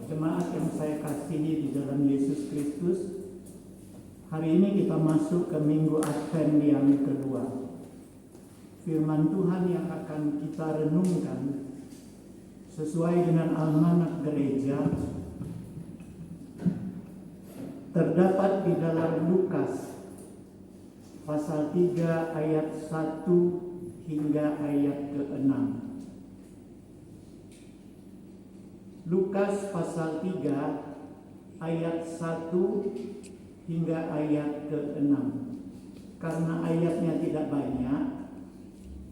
Jemaat yang saya kasihi di dalam Yesus Kristus, hari ini kita masuk ke Minggu Advent yang kedua. Firman Tuhan yang akan kita renungkan sesuai dengan almanak gereja terdapat di dalam Lukas pasal 3 ayat 1 hingga ayat ke-6. Lukas pasal 3 ayat 1 hingga ayat ke-6. Karena ayatnya tidak banyak,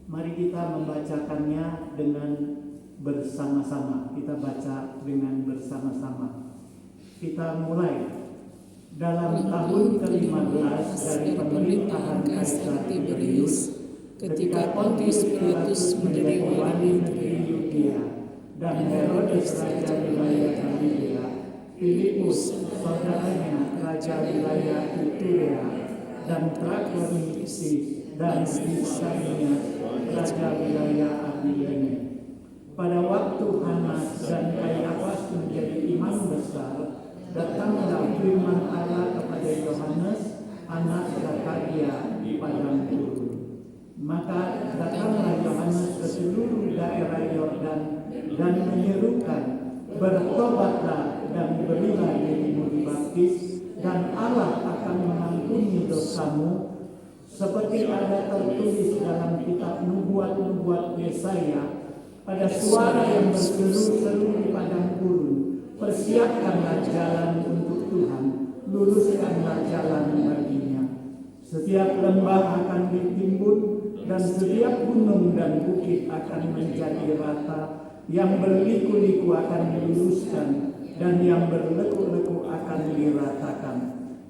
mari kita membacakannya dengan bersama-sama. Kita baca dengan bersama-sama. Kita mulai. Dalam tahun ke-15 dari pemerintahan Kaisar Tiberius, ketika Pontius Pilatus menjadi wali negeri Yudea dan Herodes raja wilayah Galilea, Filipus saudaranya raja wilayah Iturea, dan Trakoniti dan Lisanias raja wilayah Abilene. Pada waktu Hanas dan Kayafas menjadi imam besar, datanglah firman Allah kepada Yohanes, anak Zakaria di padang gurun. Maka datanglah Yohanes ke seluruh daerah Yordan dan menyerukan, bertobatlah dan berilah dirimu dibaptis, dan Allah akan mengampuni dosamu, seperti ada tertulis dalam kitab nubuat-nubuat Yesaya. Pada suara yang berseru-seru di padang gurun, persiapkanlah jalan untuk Tuhan, luruskanlah jalan baginya. Setiap lembah akan ditimbun, dan setiap gunung dan bukit akan menjadi rata. Yang berliku-liku akan diluruskan, dan yang berleku-leku akan diratakan.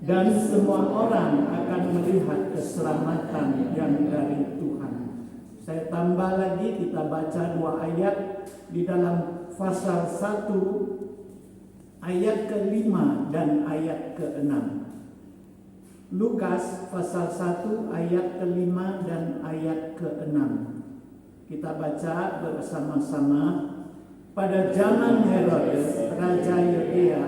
Dan semua orang akan melihat keselamatan yang dari Tuhan. Saya tambah lagi, kita baca 2 ayat di dalam pasal 1 ayat ke-5 dan ayat ke-6. Lukas pasal 1 ayat ke-5 dan ayat ke-6. Kita baca bersama-sama. Pada zaman Herodes raja Yudea,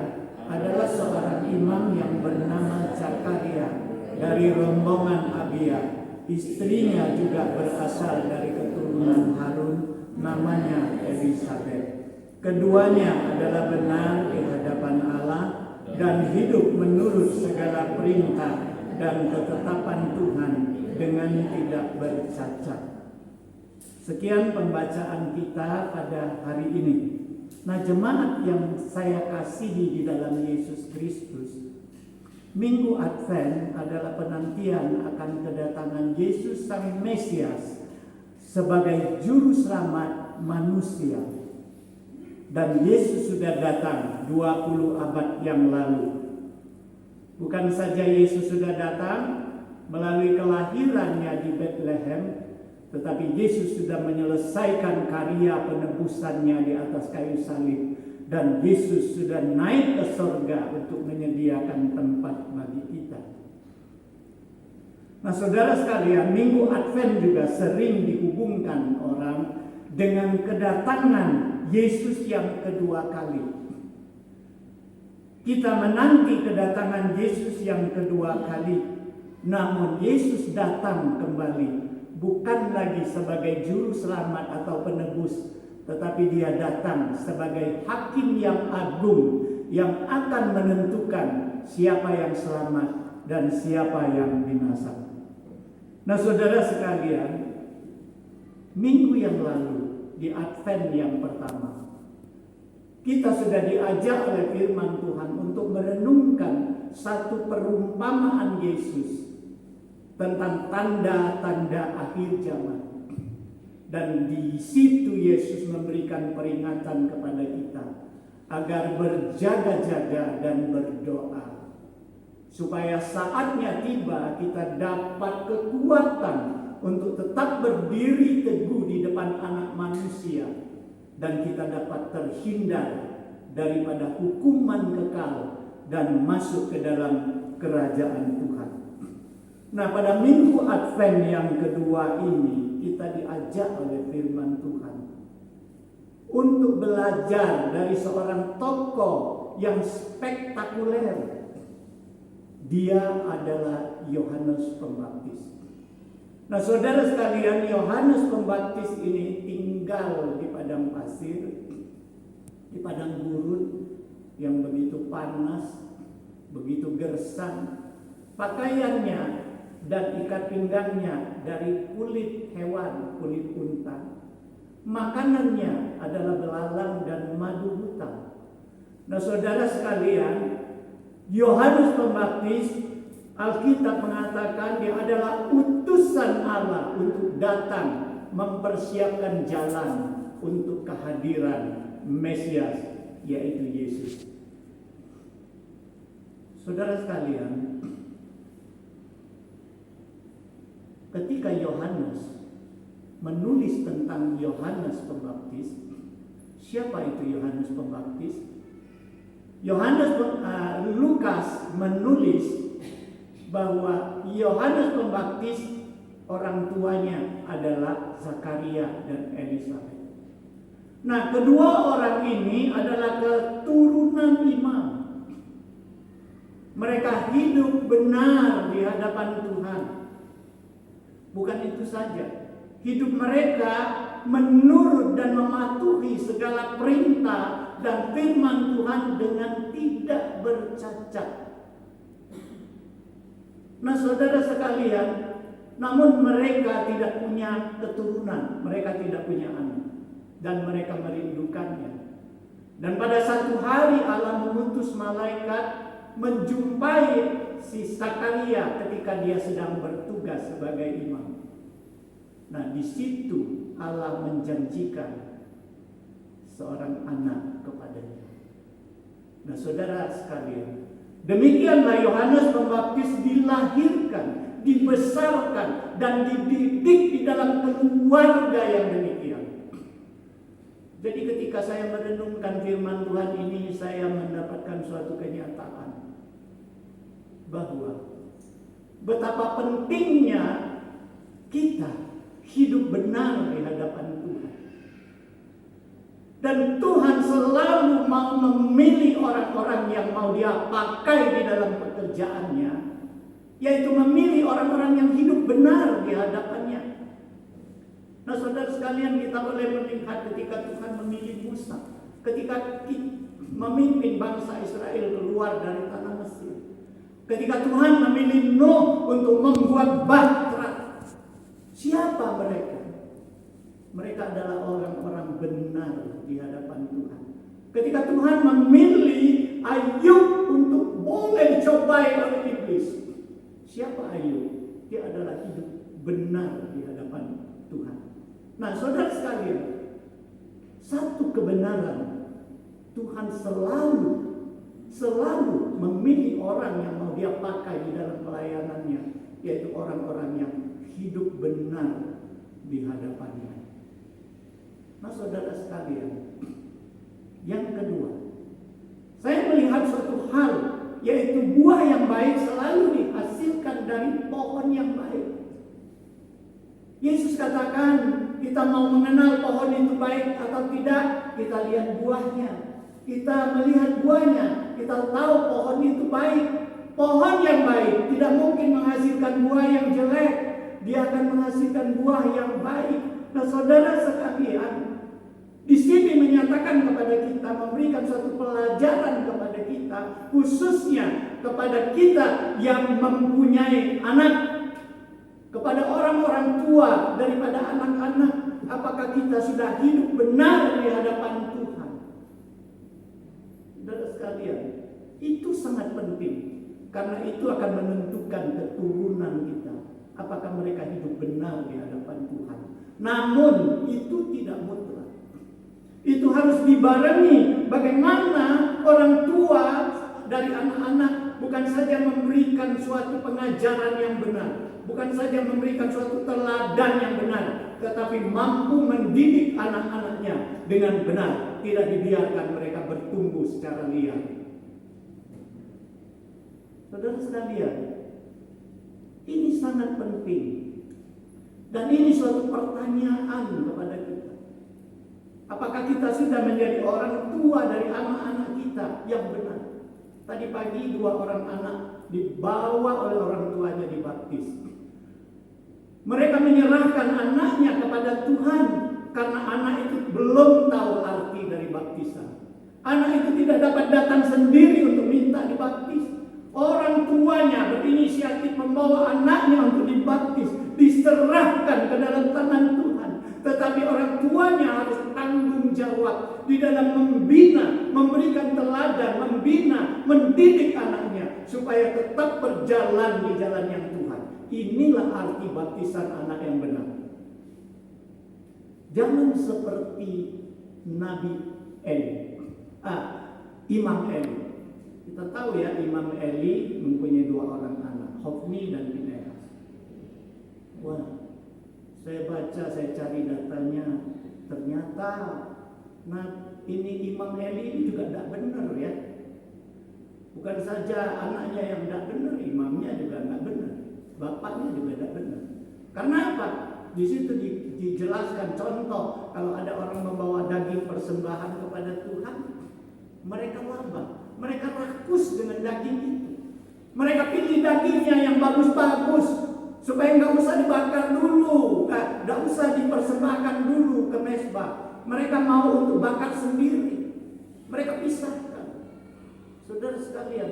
adalah seorang imam yang bernama Zakaria dari rombongan Abia. Istrinya juga berasal dari keturunan Harun, namanya Elisabet. Keduanya adalah benar di hadapan Allah dan hidup menurut segala perintah dan ketetapan Tuhan dengan tidak bercacat. Sekian pembacaan kita pada hari ini. Nah, jemaat yang saya kasihi di dalam Yesus Kristus, Minggu Advent adalah penantian akan kedatangan Yesus Sang Mesias sebagai juru selamat manusia. Dan Yesus sudah datang 20 abad yang lalu. Bukan saja Yesus sudah datang melalui kelahirannya di Bethlehem, tetapi Yesus sudah menyelesaikan karya penebusannya di atas kayu salib. Dan Yesus sudah naik ke surga untuk menyediakan tempat bagi kita. Nah, saudara sekalian, Minggu Advent juga sering dihubungkan orang dengan kedatangan Yesus yang kedua kali. Kita menanti kedatangan Yesus yang kedua kali. Namun Yesus datang kembali, bukan lagi sebagai juru selamat atau penebus, tetapi dia datang sebagai hakim yang agung yang akan menentukan siapa yang selamat dan siapa yang binasa. Nah, saudara sekalian, minggu yang lalu di Advent yang pertama, kita sudah diajak oleh firman Tuhan untuk merenungkan satu perumpamaan Yesus tentang tanda-tanda akhir zaman. Dan di situ Yesus memberikan peringatan kepada kita agar berjaga-jaga dan berdoa, supaya saatnya tiba kita dapat kekuatan untuk tetap berdiri teguh di depan Anak Manusia, dan kita dapat terhindar daripada hukuman kekal dan masuk ke dalam kerajaan Tuhan. Nah, pada Minggu Advent yang kedua ini kita diajak oleh firman Tuhan untuk belajar dari seorang tokoh yang spektakuler. Dia adalah Yohanes Pembaptis. Nah, saudara sekalian, Yohanes Pembaptis ini tinggal di padang pasir, di padang gurun yang begitu panas, begitu gersang. Pakaiannya dan ikat pinggangnya dari kulit hewan, kulit unta. Makanannya adalah belalang dan madu hutan. Nah, saudara sekalian, Yohanes Pembaptis, Alkitab mengatakan dia adalah utusan Allah untuk datang mempersiapkan jalan untuk kehadiran Mesias, yaitu Yesus. Saudara sekalian, ketika Yohanes menulis tentang Yohanes Pembaptis, siapa itu Yohanes Pembaptis? Lukas menulis bahwa Yohanes Pembaptis orang tuanya adalah Zakaria dan Elisabet. Nah, kedua orang ini adalah keturunan imam. Mereka hidup benar di hadapan Tuhan. Bukan itu saja, hidup mereka menurut dan mematuhi segala perintah dan firman Tuhan dengan tidak bercacat. Nah, saudara sekalian, namun mereka tidak punya keturunan, mereka tidak punya anak, dan mereka merindukannya. Dan pada satu hari Allah mengutus malaikat menjumpai si Zakaria ketika dia sedang bertugas sebagai imam. Nah, di situ Allah menjanjikan seorang anak kepadanya. Nah, saudara sekalian, demikianlah Yohanes Pembaptis dilahirkan, dibesarkan, dan dididik di dalam keluarga yang demikian. Jadi ketika saya merenungkan firman Tuhan ini, saya mendapatkan suatu kenyataan bahwa betapa pentingnya kita hidup benar di hadapan Tuhan. Dan Tuhan selalu mau memilih orang-orang yang mau dia pakai di dalam pekerjaannya, yaitu memilih orang-orang yang hidup benar di hadapannya. Nah, saudara sekalian, kita boleh melihat ketika Tuhan memilih Musa, ketika memimpin bangsa Israel keluar dari tanah Mesir, ketika Tuhan memilih Nuh untuk membuat bahtera. Siapa mereka? Mereka adalah orang-orang benar di hadapan Tuhan. Ketika Tuhan memilih Ayub untuk boleh dicobai oleh iblis, siapa Ayub? Dia adalah hidup benar di hadapan Tuhan. Nah, saudara sekalian, satu kebenaran, Tuhan selalu memilih orang yang mau dia pakai di dalam pelayanannya, yaitu orang-orang yang hidup benar di hadapannya. Nah, saudara sekalian, yang kedua, saya melihat suatu hal, yaitu buah yang baik selalu dihasilkan dari pohon yang baik. Yesus katakan, kita mau mengenal pohon itu baik atau tidak, kita lihat buahnya. Kita melihat buahnya, kita tahu pohon itu baik. Pohon yang baik tidak mungkin menghasilkan buah yang jelek, dia akan menghasilkan buah yang baik. Nah, saudara sekalian, di sini menyatakan kepada kita, memberikan suatu pelajaran kepada kita, khususnya kepada kita yang mempunyai anak, kepada orang-orang tua daripada anak-anak, apakah kita sudah hidup benar di hadapan Tuhan? Saudara sekalian, itu sangat penting, karena itu akan menentukan keturunan kita, apakah mereka hidup benar di hadapan Tuhan. Namun itu tidak mutlak. Itu harus dibarengi bagaimana orang tua dari anak-anak bukan saja memberikan suatu pengajaran yang benar, bukan saja memberikan suatu teladan yang benar, tetapi mampu mendidik anak-anaknya dengan benar, tidak dibiarkan mereka bertumbuh secara liar. Saudara sekalian, ini sangat penting, dan ini suatu pertanyaan kepada kita. Apakah kita sudah menjadi orang tua dari anak-anak kita yang benar? Tadi pagi 2 orang anak dibawa oleh orang tuanya dibaptis. Mereka menyerahkan anaknya kepada Tuhan karena anak itu belum tahu arti dari baptisan. Anak itu tidak dapat datang sendiri untuk minta dibaptis. Orang tuanya berinisiatif membawa anaknya untuk dibaptis, diserahkan ke dalam tangan Tuhan. Tetapi orang tuanya harus tanggung jawab di dalam membina, memberikan teladan, membina, mendidik anaknya supaya tetap berjalan di jalan yang Tuhan. Inilah arti baptisan anak yang benar. Jangan seperti Nabi Eli, Imam Eli. Kita tahu ya, Imam Eli mempunyai 2 orang anak, Hofni dan Pinehas. Wah, saya baca, saya cari datanya, ternyata ini Imam Eli ini juga tidak benar ya. Bukan saja anaknya yang tidak benar, imamnya juga tidak benar, bapaknya juga tidak benar. Karena apa? Di situ dijelaskan contoh, kalau ada orang membawa daging persembahan kepada Tuhan, mereka labah, mereka rakus dengan daging itu. Mereka pilih dagingnya yang bagus-bagus, supaya nggak usah dibakar dulu, nggak usah dipersembahkan dulu ke mezbah. Mereka mau untuk bakar sendiri. Mereka pisahkan. Saudara sekalian,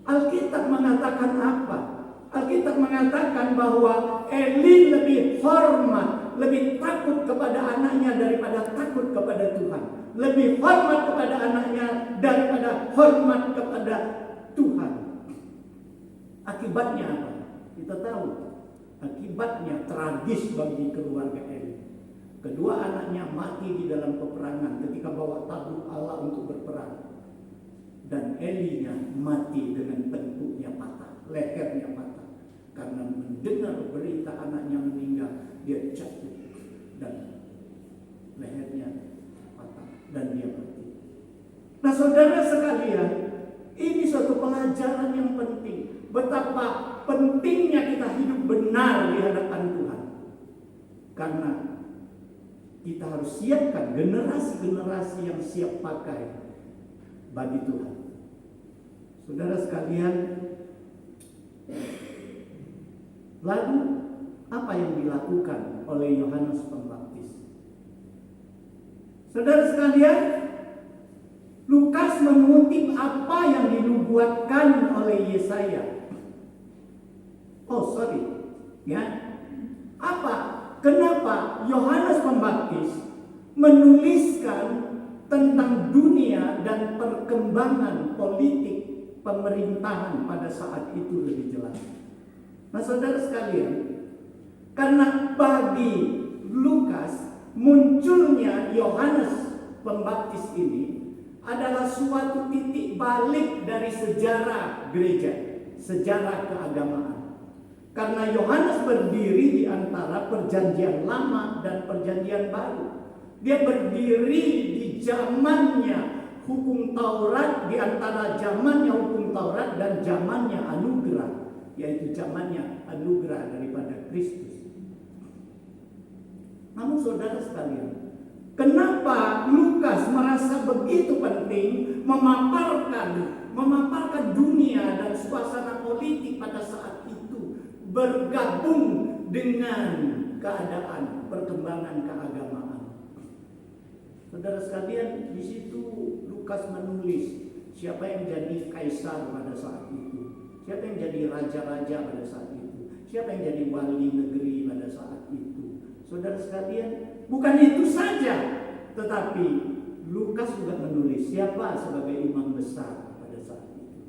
Alkitab mengatakan apa? Alkitab mengatakan bahwa Eli lebih hormat, lebih takut kepada anaknya daripada takut kepada Tuhan. Lebih hormat kepada anaknya daripada hormat kepada Tuhan. Akibatnya apa? Kita tahu. Akibatnya tragis bagi keluarga Eli. Kedua anaknya mati di dalam peperangan ketika bawa tabut Allah untuk berperang. Dan Elinya mati dengan tengkuknya patah, lehernya patah. Karena mendengar berita anaknya meninggal, dia jatuh dan lehernya patah dan dia mati. Nah saudara sekalian, ini suatu pelajaran yang penting. Betapa pentingnya kita hidup benar di hadapan Tuhan. Karena kita harus siapkan generasi-generasi yang siap pakai bagi Tuhan. Saudara sekalian, lalu apa yang dilakukan oleh Yohanes Pembaptis? Saudara sekalian, Lukas mengutip apa yang dinubuatkan oleh Yesaya. Apa? Kenapa Yohanes Pembaptis menuliskan tentang dunia dan perkembangan politik pemerintahan pada saat itu lebih jelas? Nah saudara sekalian, karena bagi Lukas munculnya Yohanes Pembaptis ini adalah suatu titik balik dari sejarah gereja, sejarah keagamaan. Karena Yohanes berdiri di antara perjanjian lama dan perjanjian baru. Dia berdiri di zamannya hukum Taurat, di antara zamannya hukum Taurat dan zamannya anugerah, yaitu zamannya anugerah daripada Kristus. Namun saudara sekalian, kenapa Lukas merasa begitu penting memaparkan dunia dan suasana politik pada saat itu bergabung dengan keadaan perkembangan keagamaan? Saudara sekalian, di situ Lukas menulis siapa yang jadi kaisar pada saat itu, siapa yang jadi raja-raja pada saat itu, siapa yang jadi wali negeri pada saat itu. Saudara sekalian, bukan itu saja, tetapi Lukas juga menulis siapa sebagai imam besar pada saat itu.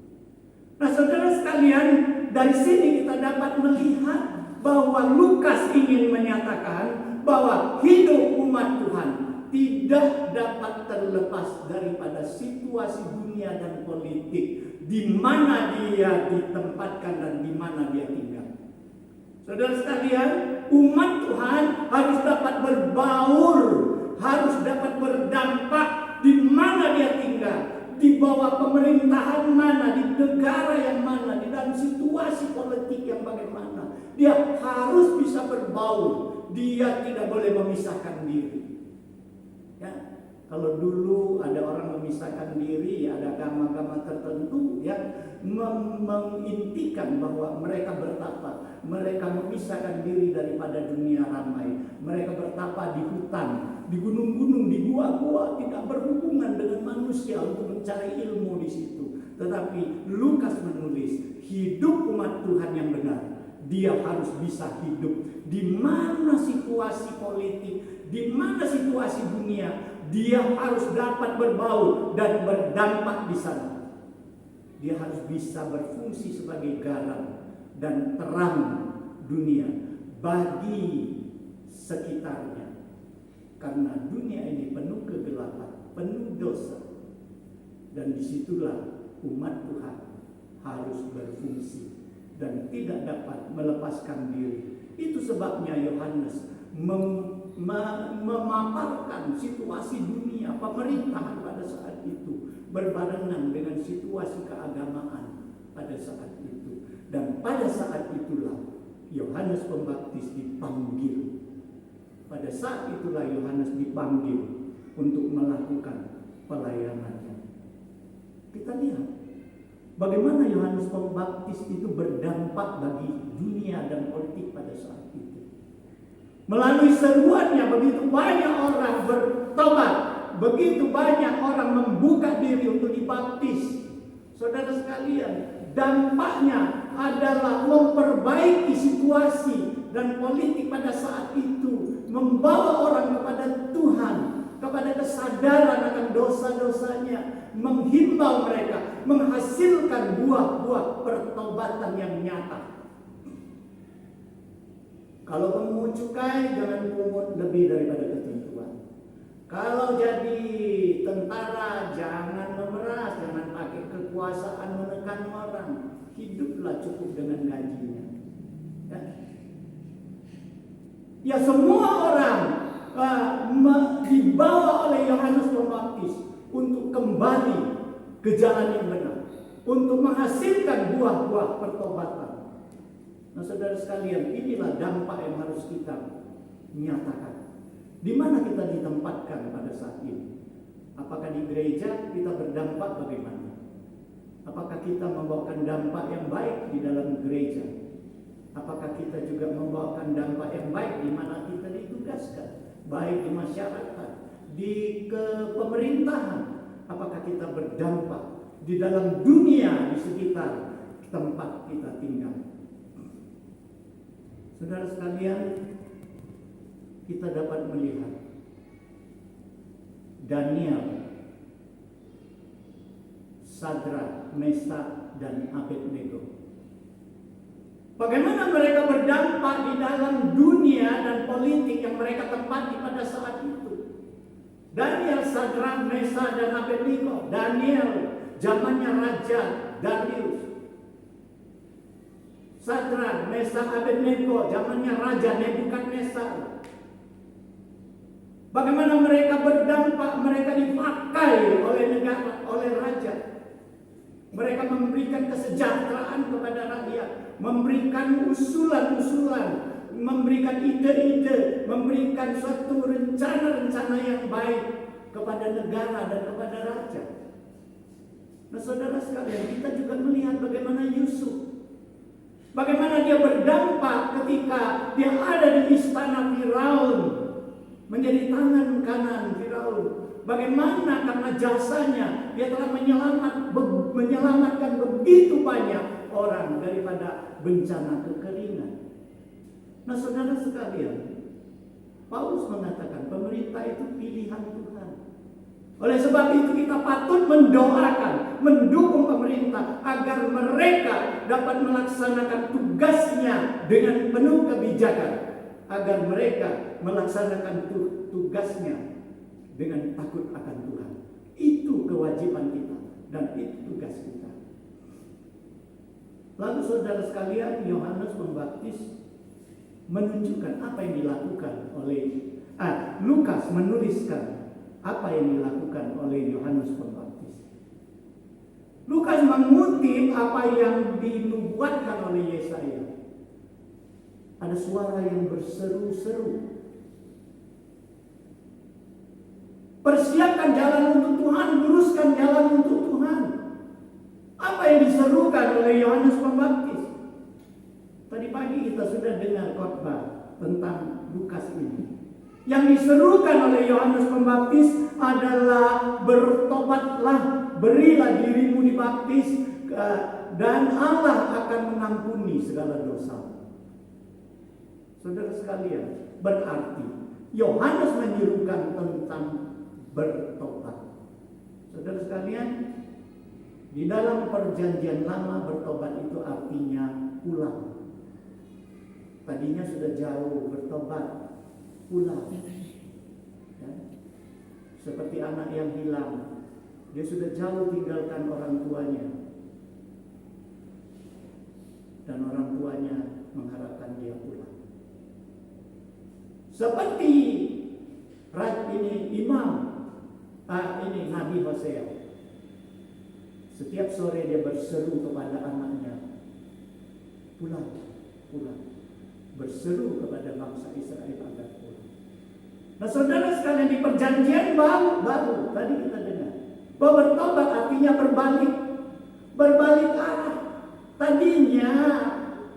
Nah saudara sekalian, dari sini kita dapat melihat bahwa Lukas ingin menyatakan bahwa hidup umat Tuhan tidak dapat terlepas daripada situasi dunia dan politik di mana dia ditempatkan dan di mana dia tinggal. Saudara sekalian, umat Tuhan harus dapat berbaur, harus dapat berdampak di mana dia tinggal, di bawah pemerintahan mana, di negara yang mana, di dalam situasi politik yang bagaimana. Dia harus bisa berbaur, dia tidak boleh memisahkan diri. Kalau dulu ada orang memisahkan diri, ada agama-agama tertentu yang mengintikan bahwa mereka bertapa, mereka memisahkan diri daripada dunia ramai, mereka bertapa di hutan, di gunung-gunung, di gua-gua, tidak berhubungan dengan manusia untuk mencari ilmu di situ. Tetapi Lukas menulis, hidup umat Tuhan yang benar, dia harus bisa hidup di mana situasi politik, di mana situasi dunia, dia harus dapat berbaur dan berdampak di sana. Dia harus bisa berfungsi sebagai garam dan terang dunia bagi sekitarnya. Karena dunia ini penuh kegelapan, penuh dosa. Dan disitulah umat Tuhan harus berfungsi dan tidak dapat melepaskan diri. Itu sebabnya Yohanes memaparkan situasi dunia pemerintahan pada saat itu berbarengan dengan situasi keagamaan pada saat itu. Dan pada saat itulah Yohanes Pembaptis dipanggil. Pada saat itulah Yohanes dipanggil untuk melakukan pelayanannya. Kita lihat bagaimana Yohanes Pembaptis itu berdampak bagi dunia dan politik pada saat itu. Melalui seruannya begitu banyak orang bertobat, begitu banyak orang membuka diri untuk dibaptis. Saudara sekalian, dampaknya adalah memperbaiki situasi dan politik pada saat itu, membawa orang kepada Tuhan, kepada kesadaran akan dosa-dosanya, menghimbau mereka, menghasilkan buah-buah pertobatan yang nyata. Kalau memungut cukai, jangan pungut lebih daripada ketentuan. Kalau jadi tentara, jangan memeras, jangan pakai kekuasaan menekan orang. Hiduplah cukup dengan gajinya. Ya semua orang dibawa oleh Yohanes Pembaptis untuk kembali ke jalan yang benar, untuk menghasilkan buah-buah pertobatan. Nah, saudara sekalian, inilah dampak yang harus kita nyatakan. Di mana kita ditempatkan pada saat ini? Apakah di gereja kita berdampak bagaimana? Apakah kita membawakan dampak yang baik di dalam gereja? Apakah kita juga membawakan dampak yang baik di mana kita ditugaskan? Baik di masyarakat, di pemerintahan. Apakah kita berdampak di dalam dunia di sekitar tempat kita tinggal? Saudara sekalian, kita dapat melihat Daniel, Sadrak, Mesak, dan Abednego. Bagaimana mereka berdampak di dalam dunia dan politik yang mereka tempati pada saat itu. Daniel, Sadrak, Mesak, dan Abednego. Daniel, zamannya Raja Darius. Sadrak, Mesak, Abednego, zamannya Raja Nebukadnezar. Bagaimana mereka berdampak, mereka dipakai oleh negara, oleh raja. Mereka memberikan kesejahteraan kepada rakyat, memberikan usulan-usulan, memberikan ide-ide, memberikan suatu rencana-rencana yang baik kepada negara dan kepada raja. Nah, saudara sekalian, kita juga melihat bagaimana Yusuf. Bagaimana dia berdampak ketika dia ada di istana Firaun, menjadi tangan kanan Firaun. Bagaimana karena jasanya dia telah menyelamatkan begitu banyak orang daripada bencana kekeringan. Nah, saudara sekalian, Paulus mengatakan pemerintah itu pilihan Tuhan. Oleh sebab itu kita patut mendoakan, mendukung pemerintah agar mereka dapat melaksanakan tugasnya dengan penuh kebijakan, agar mereka melaksanakan tugasnya dengan takut akan Tuhan. Itu kewajiban kita dan itu tugas kita. Lalu saudara sekalian, Yohanes Pembaptis menunjukkan apa yang dilakukan oleh Lukas menuliskan apa yang dilakukan oleh Yohanes Pembaptis. Lukas mengutip apa yang dinubuatkan oleh Yesaya. Ada suara yang berseru-seru. Persiapkan jalan untuk Tuhan, luruskan jalan untuk Tuhan. Apa yang diserukan oleh Yohanes Pembaptis? Tadi pagi kita sudah dengar khotbah tentang Lukas ini. Yang diserukan oleh Yohanes Pembaptis adalah bertobatlah, berilah dirimu dibaptis, dan Allah akan mengampuni segala dosa. Saudara sekalian, berarti Yohanes menyerukan tentang bertobat. Saudara sekalian, di dalam perjanjian lama bertobat itu artinya pulang. Tadinya sudah jauh, bertobat, pulang. Ya. Seperti anak yang hilang, dia sudah jauh tinggalkan orang tuanya, dan orang tuanya mengharapkan dia pulang. Seperti ini Nabi Hosea, setiap sore dia berseru kepada anaknya, pulang, pulang. Berseru kepada bangsa Israel agar pulang. Nah saudara sekalian, di perjanjian baru tadi kita dengar bahwa bertobat artinya berbalik arah. Tadinya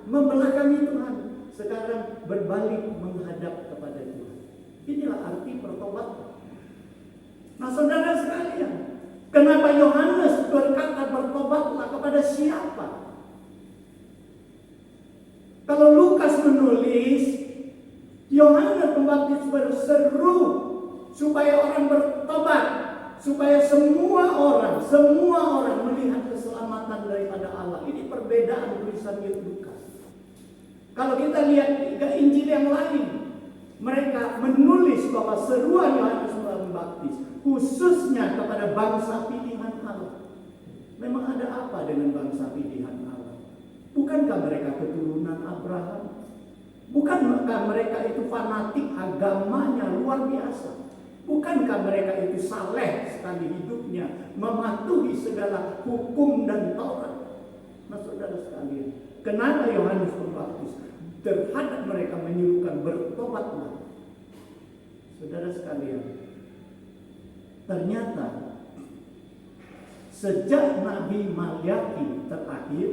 membelakangi Tuhan, sekarang berbalik menghadap kepada Tuhan. Inilah arti pertobatan. Nah saudara sekalian, kenapa Yohanes berkata bertobatlah, kepada siapa? Kalau Lukas menulis, Yohanes Pembaptis berseru supaya orang bertobat, supaya semua orang melihat keselamatan daripada Allah. Ini perbedaan tulisan Lukas. Kalau kita lihat ke Injil yang lain, mereka menulis bahwa seruan Yohanes Pembaptis khususnya kepada bangsa pilihan Allah. Memang ada apa dengan bangsa pilihan Allah? Bukankah mereka keturunan Abraham? Bukankah mereka itu fanatik, agamanya luar biasa? Bukankah mereka itu saleh sekali hidupnya, mematuhi segala hukum dan Taurat? Nah saudara sekalian, kenapa Yohanes Pembaptis terhadap mereka menyuruhkan bertobatlah? Saudara sekalian, ternyata sejak Nabi Malyaki terakhir,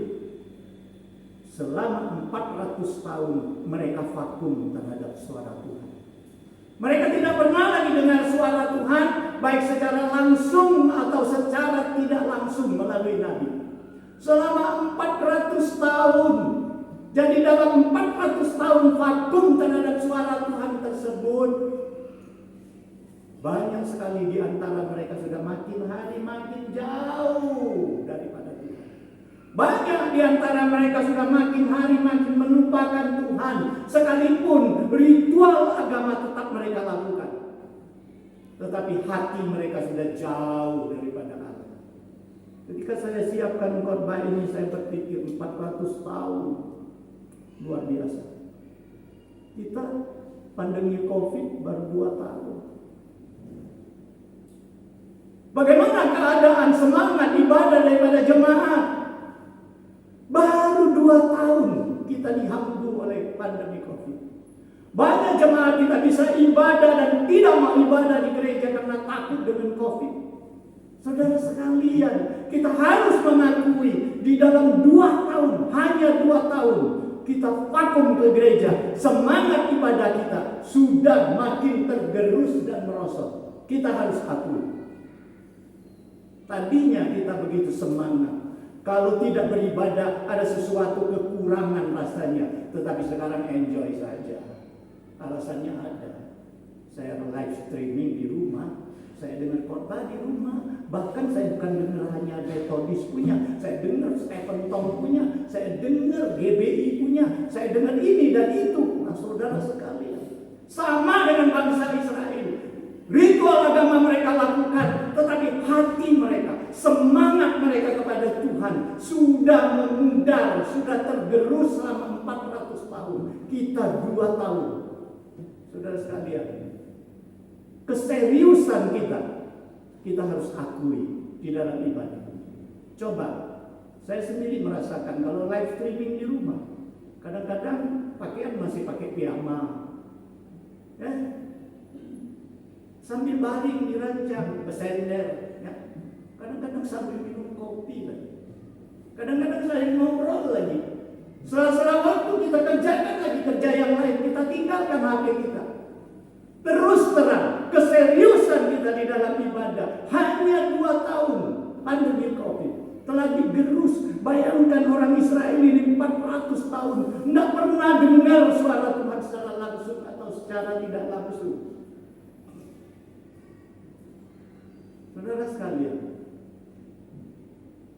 selama 400 tahun mereka vakum terhadap suara Tuhan. Mereka tidak pernah lagi dengar suara Tuhan, baik secara langsung atau secara tidak langsung melalui Nabi. Selama 400 tahun. Jadi dalam 400 tahun vakum terhadap suara Tuhan tersebut, banyak sekali di antara mereka sudah makin hari makin jauh daripada Tuhan. Banyak di antara mereka sudah makin hari makin melupakan Tuhan, sekalipun ritual agama tetap mereka lakukan. Tetapi hati mereka sudah jauh daripada Allah. Ketika saya siapkan khotbah ini, saya berpikir 400 tahun. Luar biasa. Kita pandemi Covid baru 2 tahun. Bagaimana keadaan semangat ibadah daripada jemaat? Baru 2 tahun kita dihambur oleh pandemi Covid. Banyak jemaat tidak bisa ibadah dan tidak mau ibadah di gereja karena takut dengan Covid. Saudara sekalian, kita harus mengakui di dalam 2 tahun, hanya 2 tahun, kita vakum ke gereja. Semangat ibadah kita sudah makin tergerus dan merosot. Kita harus akui. Tadinya kita begitu semangat. Kalau tidak beribadah ada sesuatu kekurangan rasanya. Tetapi sekarang enjoy saja. Alasannya ada. Saya live streaming di rumah. Saya dengar khotbah di rumah. Bahkan saya bukan dengar hanya Metodis punya. Saya dengar Stephen Tong punya. Saya dengar GBI punya. Saya dengar ini dan itu. Nah saudara sekalian, sama dengan bangsa Israel. Ritual agama mereka lakukan, tetapi hati mereka, semangat mereka kepada Tuhan sudah memudar, sudah tergerus selama 400 tahun. Kita 2 tahun. Saudara sekalian, keseriusan kita harus akui di dalam ibadah. Coba, saya sendiri merasakan kalau live streaming di rumah, kadang-kadang pakaian masih pakai piyama. sambil baring di ranjang, bersender, ya. Kadang-kadang sambil minum kopi lagi. Kadang-kadang saya ngobrol lagi. Sela-sela waktu kita kerjakan lagi kerja yang lain, kita tinggalkan HP kita. Terus terang, keseriusan kita di dalam ibadah hanya 2 tahun pandemi COVID telah digerus. Bayangkan orang Israel ini 400 tahun tidak pernah dengar suara Tuhan secara langsung atau secara tidak langsung. Saudara sekalian,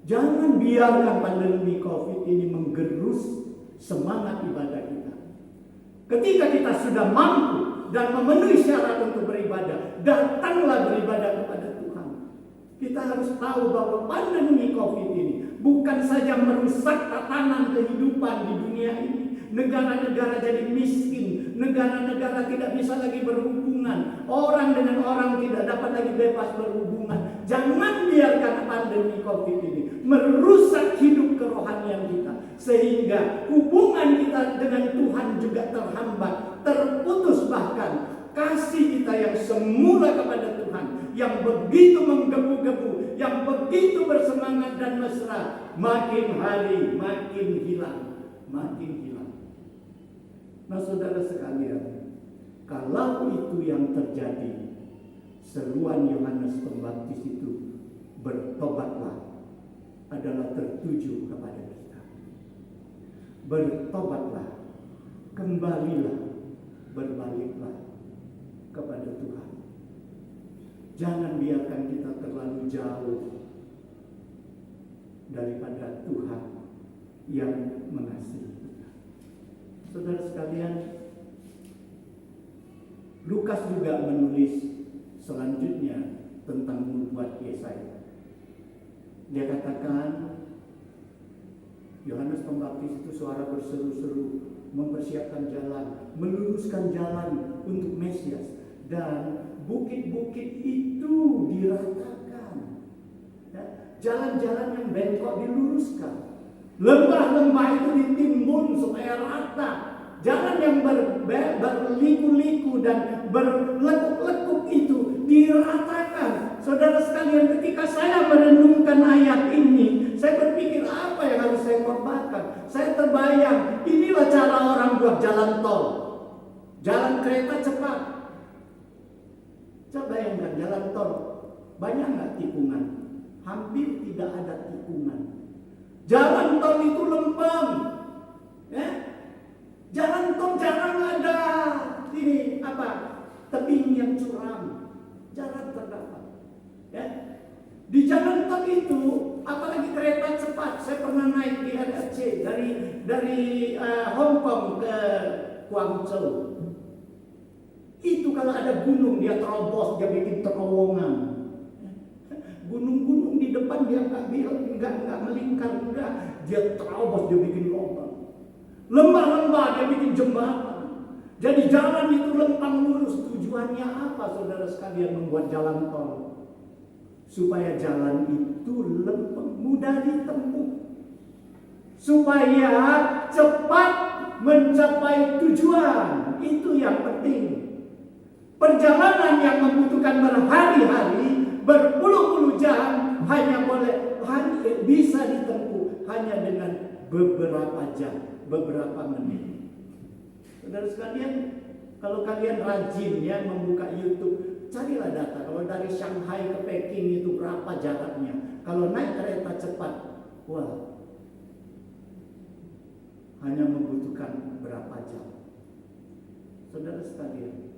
jangan biarkan pandemi COVID ini menggerus semangat ibadah kita. Ketika kita sudah mampu dan memenuhi syarat untuk beribadah, datanglah beribadah kepada Tuhan. Kita harus tahu bahwa pandemi COVID ini bukan saja merusak tatanan kehidupan di dunia ini. Negara-negara jadi miskin, negara-negara tidak bisa lagi berhubungan, orang dengan orang tidak dapat lagi bebas berhubungan. Jangan biarkan pandemi COVID ini merusak hidup kerohanian kita, sehingga hubungan kita dengan Tuhan juga terhambat, terputus. Bahkan kasih kita yang semula kepada Tuhan, yang begitu menggebu-gebu, yang begitu bersemangat dan mesra, makin hari makin hilang, makin hilang. Nah, saudara sekalian, kalau itu yang terjadi, seruan Yohanes Pembaptis itu, bertobatlah, adalah tertuju kepada kita. Bertobatlah, kembalilah, berbaliklah kepada Tuhan. Jangan biarkan kita terlalu jauh daripada Tuhan yang mengasihi kita. Saudara sekalian, Lukas juga menulis selanjutnya tentang nubuat Yesaya. Dia katakan, Yohanes Pembaptis itu suara berseru-seru, mempersiapkan jalan, meluruskan jalan untuk Mesias, dan bukit-bukit itu diratakan, ya, jalan-jalan yang bengkok diluruskan, lembah-lembah itu ditimbun supaya rata, jalan yang berliku-liku dan berlekuk-lekuk itu diratakan. Saudara sekalian, ketika saya merenungkan ayat ini, saya berpikir apa yang harus saya korbankan. Saya terbayang, inilah cara orang buat jalan tol, jalan kereta cepat. Coba bayangkan jalan tol, banyak nggak tikungan? Hampir tidak ada tikungan. Jalan tol itu lempeng, ya? Jalan tol jarang ada ini tebing yang curam, jarang terdapat. Ya? Di jalan tol itu, apalagi kereta cepat, saya pernah naik di LRT dari Hong Kong ke Guangzhou. Itu kalau ada gunung dia terobos, dia bikin terowongan. Gunung-gunung di depan dia nggak melingkar, enggak, dia terobos, dia bikin lubang. Lembah-lembah dia bikin jembatan. Jadi jalan itu lempang lurus. Tujuannya apa, saudara sekalian, membuat jalan tol? Supaya jalan itu lempeng, mudah ditempuh, supaya cepat mencapai tujuan. Itu yang penting. Perjalanan yang membutuhkan berhari-hari, berpuluh-puluh jam, hanya bisa ditempuh hanya dengan beberapa jam, beberapa menit. Saudara sekalian, kalau kalian rajin ya membuka YouTube, carilah data. Kalau dari Shanghai ke Peking itu berapa jaraknya? Kalau naik kereta cepat, wah, hanya membutuhkan berapa jam. Saudara sekalian,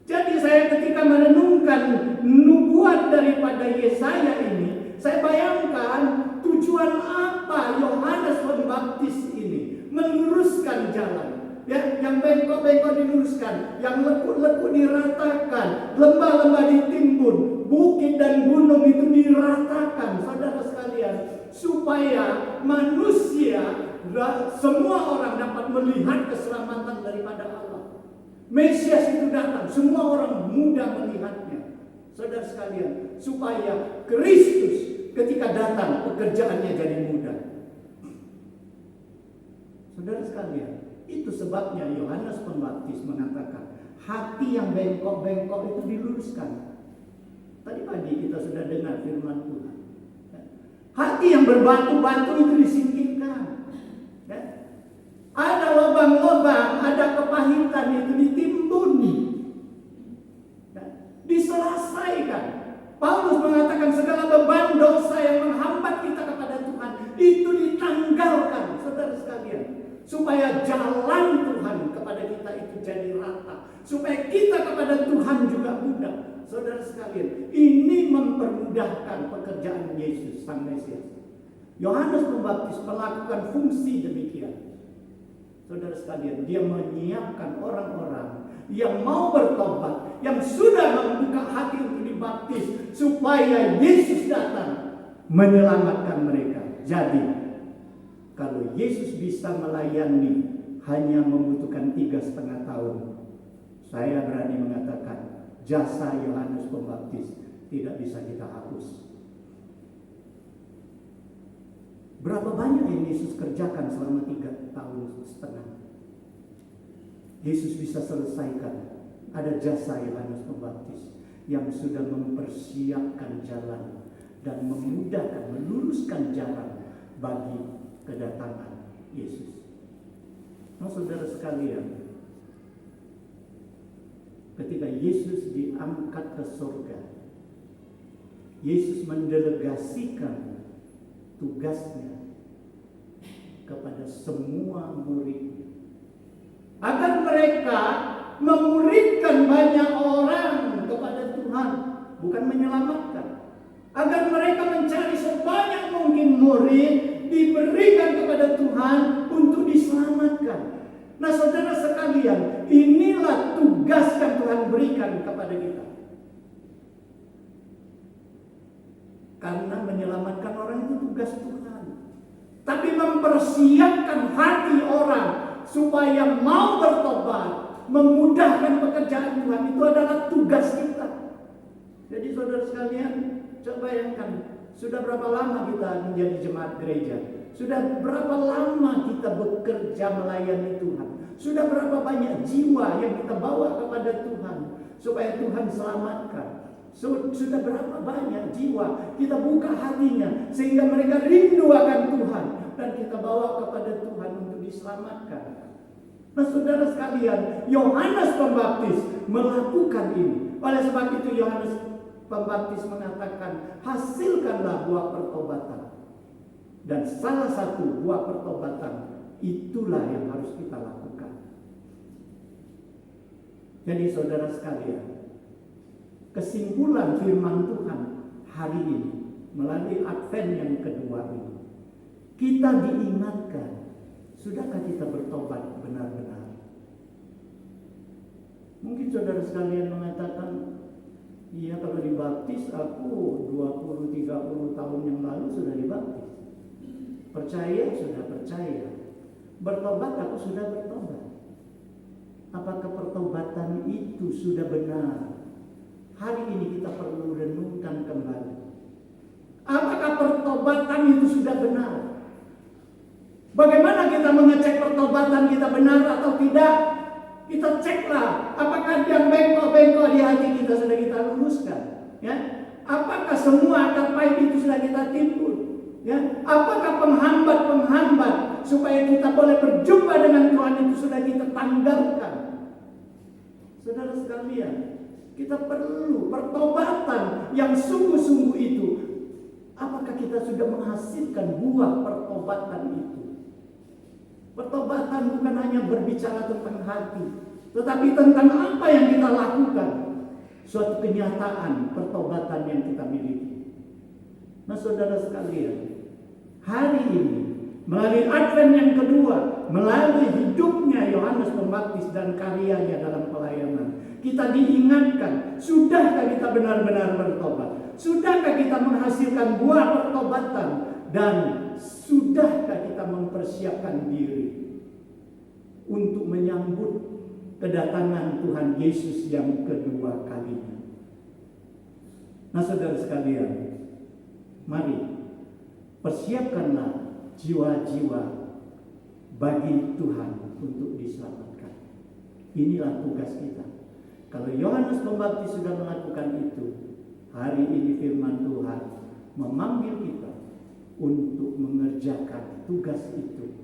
jadi saya ketika merenungkan nubuat daripada Yesaya ini, saya bayangkan tujuan apa Yohanes Pembaptis ini meluruskan jalan. Ya, yang bengkok-bengkok diluruskan, yang lekuk-lekuk diratakan, lembah-lembah ditimbun, bukit dan gunung itu diratakan, saudara sekalian, supaya manusia, semua orang dapat melihat keselamatan daripada Allah. Mesias itu datang, semua orang mudah melihatnya, saudara sekalian, supaya Kristus ketika datang pekerjaannya jadi mudah. Saudara sekalian, itu sebabnya Yohanes Pembaptis mengatakan, hati yang bengkok-bengkok itu diluruskan. Tadi pagi kita sudah dengar firman Tuhan. Hati yang berbatu-batu itu disingkirkan. Ada lubang-lubang, ada kepahitan itu ditimbun, diselesaikan. Paulus mengatakan segala beban dosa yang menghambat kita kepada Tuhan itu ditanggalkan, saudara sekalian, supaya jalan Tuhan kepada kita itu jadi rata, supaya kita kepada Tuhan juga mudah. Saudara sekalian, ini mempermudahkan pekerjaan Yesus Sang Mesias. Yohanes Pembaptis melakukan fungsi demikian. Saudara sekalian, dia menyiapkan orang-orang yang mau bertobat, yang sudah membuka hati untuk dibaptis, supaya Yesus datang menyelamatkan mereka. Jadi, kalau Yesus bisa melayani hanya membutuhkan 3,5 tahun, saya berani mengatakan jasa Yohanes Pembaptis tidak bisa kita hapus. Berapa banyak yang Yesus kerjakan selama 3,5 tahun? Yesus bisa selesaikan. Ada jasa Yohanes Pembaptis yang sudah mempersiapkan jalan dan memudahkan, meluruskan jalan bagi kedatangan Yesus. Nah, saudara sekalian, ketika Yesus diangkat ke surga, Yesus mendelegasikan tugasnya kepada semua murid agar mereka memuridkan banyak orang kepada Tuhan, bukan menyelamatkan. Agar mereka mencari sebanyak mungkin murid diberikan kepada Tuhan untuk diselamatkan. Nah, saudara sekalian, inilah tugas yang Tuhan berikan kepada kita. Karena menyelamatkan orang itu tugas Tuhan. Tapi mempersiapkan hati orang supaya mau bertobat, memudahkan pekerjaan Tuhan, itu adalah tugas kita. Jadi saudara sekalian, coba bayangkan, sudah berapa lama kita menjadi jemaat gereja? Sudah berapa lama kita bekerja melayani Tuhan? Sudah berapa banyak jiwa yang kita bawa kepada Tuhan supaya Tuhan selamatkan? Sudah berapa banyak jiwa kita buka hatinya sehingga mereka rindu akan Tuhan dan kita bawa kepada Tuhan untuk diselamatkan. Nah, saudara sekalian, Yohanes Pembaptis melakukan ini. Oleh sebab itu Yohanes Pembaptis mengatakan, hasilkanlah buah pertobatan. Dan salah satu buah pertobatan itulah yang harus kita lakukan. Jadi saudara sekalian, kesimpulan firman Tuhan hari ini melalui Advent yang kedua ini, kita diingatkan, sudahkah kita bertobat benar-benar? Mungkin saudara sekalian mengatakan, iya, kalau dibaptis aku 20-30 tahun yang lalu sudah dibaptis. Percaya sudah percaya. Bertobat aku sudah bertobat. Apakah pertobatan itu sudah benar? Hari ini kita perlu renungkan kembali. Apakah pertobatan itu sudah benar? Bagaimana kita mengecek pertobatan kita benar atau tidak? Kita ceklah apakah yang bengkok-bengkok di hati kita sudah kita luruskan, ya? Apakah semua akar pahit itu sudah kita timbun, ya? Apakah penghambat-penghambat supaya kita boleh berjumpa dengan Tuhan itu sudah kita tanggalkan? Saudara sekalian, kita perlu pertobatan yang sungguh-sungguh itu. Apakah kita sudah menghasilkan buah pertobatan itu? Pertobatan bukan hanya berbicara tentang hati, tetapi tentang apa yang kita lakukan. Suatu kenyataan pertobatan yang kita miliki. Nah, saudara sekalian, hari ini melalui Advent yang kedua, melalui hidupnya Yohanes Pembaptis dan karyanya dalam pelayanan, kita diingatkan, sudahkah kita benar-benar bertobat? Sudahkah kita menghasilkan buah pertobatan? Dan sudahkah kita mempersiapkan diri untuk menyambut kedatangan Tuhan Yesus yang kedua kalinya? Nah, saudara sekalian, mari persiapkanlah jiwa-jiwa bagi Tuhan untuk diselamatkan. Inilah tugas kita. Kalau Yohanes Pembaptis sudah melakukan itu, hari ini firman Tuhan memanggil kita untuk mengerjakan tugas itu.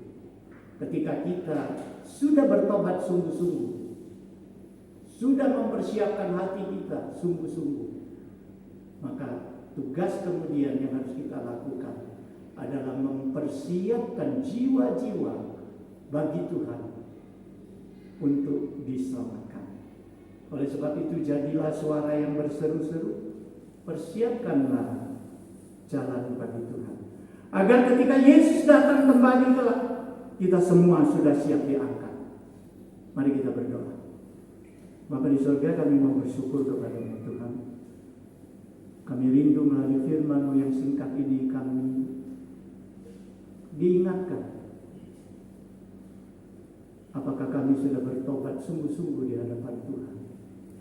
Ketika kita sudah bertobat sungguh-sungguh, sudah mempersiapkan hati kita sungguh-sungguh, maka tugas kemudian yang harus kita lakukan adalah mempersiapkan jiwa-jiwa bagi Tuhan untuk diselamatkan. Oleh sebab itu, jadilah suara yang berseru-seru, persiapkanlah jalan bagi Tuhan, agar ketika Yesus datang kembali kelak, kita semua sudah siap diangkat. Mari kita berdoa. Bapa di surga, kami mau bersyukur kepada-Mu Tuhan. Kami rindu melalui firman-Mu yang singkat ini kami diingatkan. Apakah kami sudah bertobat sungguh-sungguh di hadapan Tuhan?